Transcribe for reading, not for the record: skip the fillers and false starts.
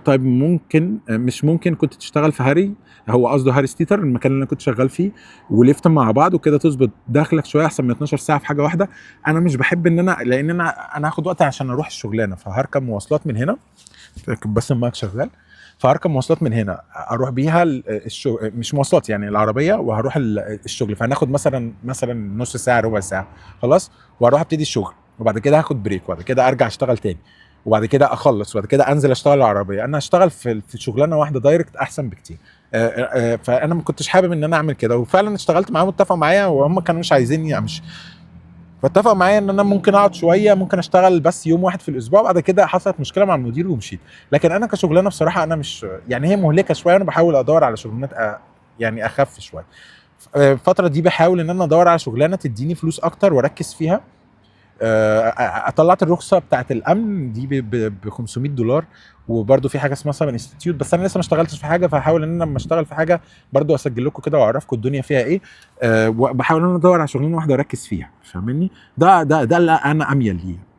طيب ممكن مش ممكن كنت تشتغل في هاري، هو قصده هاري ستيتر المكان اللي انا كنت شغال فيه، وليفت مع بعض وكده تظبط دخلك شويه احسن من 12 ساعه في حاجه واحده. انا مش بحب ان انا، لان انا هاخد وقت عشان اروح الشغلانه، فهركب مواصلات من هنا، بس المايك شغال، فهركب مواصلات من هنا اروح بيها الشغل، مش مواصلات يعني العربيه، وهروح الشغل، فهناخد مثلا نص ساعه ربع ساعه خلاص، واروح ابتدي الشغل، وبعد كده هاخد بريك، وبعد كده ارجع اشتغل تاني، وبعد كده اخلص، وبعد كده انزل اشتغل العربيه. انا اشتغل في شغلانه واحده دايركت احسن بكتير. فانا ما كنتش حابب ان انا اعمل كده، وفعلا اشتغلت معاهم، اتفقوا معايا وهم كانوا مش عايزيني امشي، فاتفق معايا ان انا ممكن اقعد شويه، ممكن اشتغل بس يوم واحد في الاسبوع، بعد كده حصلت مشكله مع المدير ومشيت. لكن انا كشغلانه بصراحه انا مش يعني، هي مهلكه شويه، انا بحاول ادور على شغلانات يعني اخف شويه. الفتره دي بحاول ان انا ادور على شغلانه تديني فلوس اكتر واركز فيها. طلعت الرخصه بتاعت الامن دي ب $500، وبرده في حاجه اسمها سايبر انستيتيوت، بس انا لسه ما اشتغلتش في حاجه، فهحاول ان انا لما اشتغل في حاجه برده اسجل لكم كده واعرفكم الدنيا فيها ايه. وبحاول ان انا ادور على شغلانه واحده اركز فيها، فاهمني؟ ده اللي انا اميل ليه.